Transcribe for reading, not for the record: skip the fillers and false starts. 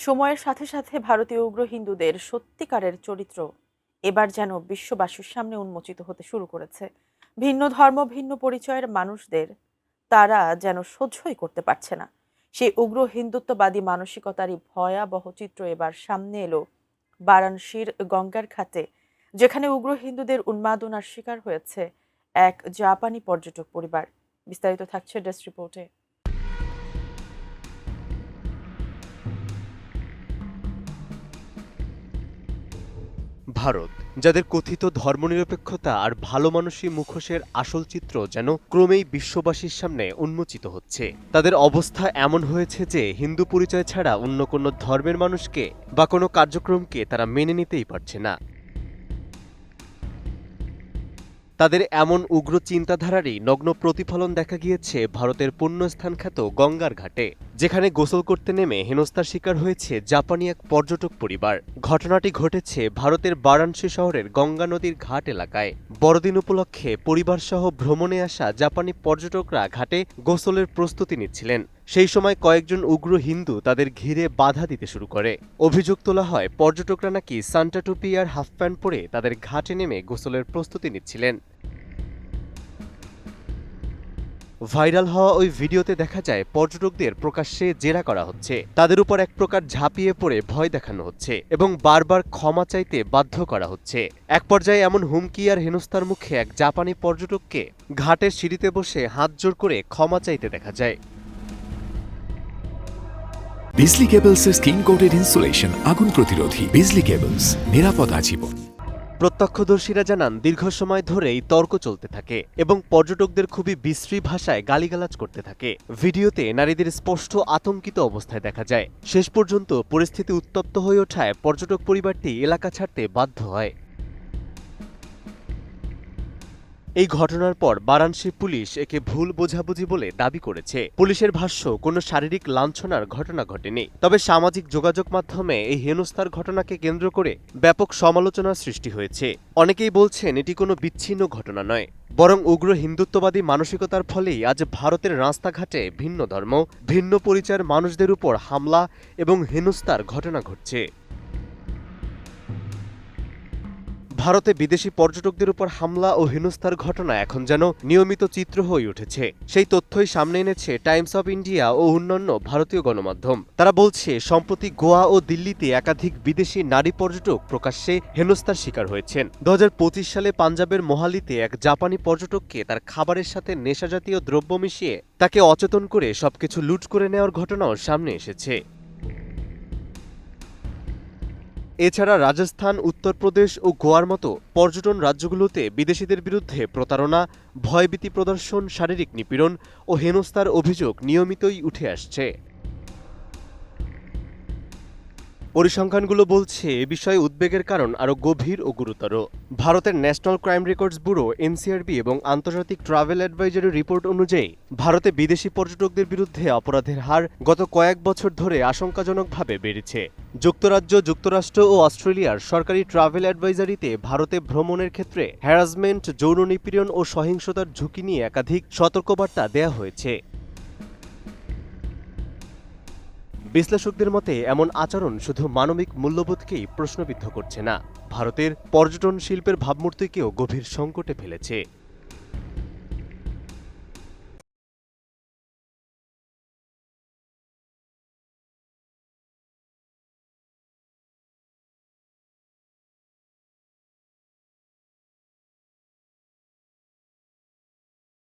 সময়ের সাথে সাথে ভারতীয় উগ্র হিন্দুদের সত্যিকারের চরিত্র এবার যেন বিশ্ববাসীর সামনে উন্মোচিত হতে শুরু করেছে। ভিন্ন ধর্ম, ভিন্ন পরিচয়ের মানুষদের তারা যেন সহ্যই করতে পারছে না। সেই উগ্র হিন্দুত্ববাদী মানসিকতারই ভয়াবহ চিত্র এবার সামনে এলো বারাণসীর গঙ্গার ঘাটে, যেখানে উগ্র হিন্দুদের উন্মাদনার শিকার হয়েছে এক জাপানি পর্যটক পরিবার। বিস্তারিত থাকছে ডেস্ক রিপোর্টে। ভারত, যাদের কথিত ধর্মনিরপেক্ষতা আর ভালো মানুষই মুখোশের আসল চিত্র যেন ক্রমেই বিশ্ববাসীর সামনে উন্মোচিত হচ্ছে। তাদের অবস্থা এমন হয়েছে যে হিন্দু পরিচয় ছাড়া অন্য কোনো ধর্মের মানুষকে বা কোনো কার্যক্রমকে তারা মেনে নিতেই পারছে না। তাদের এমন উগ্র চিন্তাধারারই নগ্ন প্রতিফলন দেখা গিয়েছে ভারতের পুণ্যস্থান খ্যাত গঙ্গার ঘাটে, যেখানে গোসল করতে নেমে হেনস্থার শিকার হয়েছে জাপানি এক পর্যটক পরিবার। ঘটনাটি ঘটেছে ভারতের বারাণসী শহরের গঙ্গা নদীর ঘাট এলাকায়। বড়দিন উপলক্ষে পরিবারসহ ভ্রমণে আসা জাপানি পর্যটকরা ঘাটে গোসলের প্রস্তুতি নিচ্ছিলেন। সেই সময় কয়েকজন উগ্র হিন্দু তাদের ঘিরে বাধা দিতে শুরু করে। অভিযোগ তোলা হয় পর্যটকরা নাকি সান্টা টুপি আর হাফ প্যান্ট পরে তাদের ঘাটে নেমে গোসলের প্রস্তুতি নিচ্ছিলেন। ভাইরাল হওয়া ওই ভিডিওতে দেখা যায় পর্যটকদের প্রকাশ্যে জেরা করা হচ্ছে, তাদের উপর এক প্রকার ঝাঁপিয়ে পড়ে ভয় দেখানো হচ্ছে এবং বারবার ক্ষমা চাইতে বাধ্য করা হচ্ছে। এক পর্যায়ে এমন হুমকি আর হেনস্থার মুখে এক জাপানি পর্যটককে ঘাটের সিঁড়িতে বসে হাত জোড় করে ক্ষমা চাইতে দেখা যায়। বিজলি কেবলসের স্কিন কোটেড ইনসুলেশন আগুন প্রতিরোধী। বিজলি কেবলস, নিরাপদ আজীবন। প্রত্যক্ষদর্শীরা জানান দীর্ঘ সময় ধরেই তর্ক চলতে থাকে এবং পর্যটকদের খুবই বিশ্রী ভাষায় গালিগালাজ করতে থাকে। ভিডিওতে নারীদের স্পষ্ট আতঙ্কিত অবস্থায় দেখা যায়। শেষ পর্যন্ত পরিস্থিতি উত্তপ্ত হয়ে ওঠায় পর্যটক পরিবারটি এলাকা ছাড়তে বাধ্য হয়। এই ঘটনার পর বারাণসী পুলিশ একে ভুল বোঝাবুঝি বলে দাবি করেছে। পুলিশের ভাষ্য, কোনো শারীরিক লাঞ্ছনার ঘটনা ঘটেনি, তবে সামাজিক যোগাযোগ মাধ্যমে এই হেনস্থার ঘটনাকে কেন্দ্র করে ব্যাপক সমালোচনার সৃষ্টি হয়েছে। অনেকেই বলছেন এটি কোনো বিচ্ছিন্ন ঘটনা নয়, বরং উগ্র হিন্দুত্ববাদী মানসিকতার ফলেই আজ ভারতের রাস্তাঘাটে ভিন্ন ধর্ম, ভিন্ন পরিচয়ের মানুষদের উপর হামলা এবং হেনস্থার ঘটনা ঘটছে। ভারতে বিদেশি পর্যটকদের উপর হামলা ও হেনস্থার ঘটনা এখন যেন নিয়মিত চিত্র হয়ে উঠেছে। সেই তথ্যই সামনে এনেছে টাইমস অব ইন্ডিয়া ও অন্যান্য ভারতীয় গণমাধ্যম। তারা বলছে, সম্প্রতি গোয়া ও দিল্লিতে একাধিক বিদেশি নারী পর্যটক প্রকাশ্যে হেনস্থার শিকার হয়েছেন। ২০২৫ সালে পাঞ্জাবের মোহালিতে এক জাপানি পর্যটককে তার খাবারের সাথে নেশাজাতীয় দ্রব্য মিশিয়ে তাকে অচেতন করে সবকিছু লুট করে নেওয়ার ঘটনাও সামনে এসেছে। এছাড়া রাজস্থান, উত্তরপ্রদেশ ও গোয়ার মতো পর্যটন রাজ্যগুলোতে বিদেশিদের বিরুদ্ধে প্রতারণা, ভয়ভীতি প্রদর্শন, শারীরিক নিপীড়ন ও হেনস্থার অভিযোগ নিয়মিতই উঠে আসছে। পরিসংখ্যানগুলো বলছে এ বিষয়ে উদ্বেগের কারণ আরও গভীর ও গুরুতর। ভারতের national crime records bureau NCRB এবং আন্তর্জাতিক ট্রাভেল অ্যাডভাইজারি রিপোর্ট অনুযায়ী ভারতে বিদেশি পর্যটকদের বিরুদ্ধে অপরাধের হার গত কয়েক বছর ধরে আশঙ্কাজনকভাবে বেড়েছে। যুক্তরাজ্য, যুক্তরাষ্ট্র ও অস্ট্রেলিয়ার সরকারি ট্রাভেল অ্যাডভাইজারিতে ভারতে ভ্রমণের ক্ষেত্রে হ্যারাসমেন্ট, যৌন নিপীড়ন ও সহিংসতার ঝুঁকি নিয়ে একাধিক সতর্কবার্তা দেয়া হয়েছে। বিশ্লেষকদের মতে এমন আচরণ শুধু মানবিক মূল্যবোধকেই প্রশ্নবিদ্ধ করছে না, ভারতের পর্যটন শিল্পের ভাবমূর্তিকেও গভীর সংকটে ফেলেছে।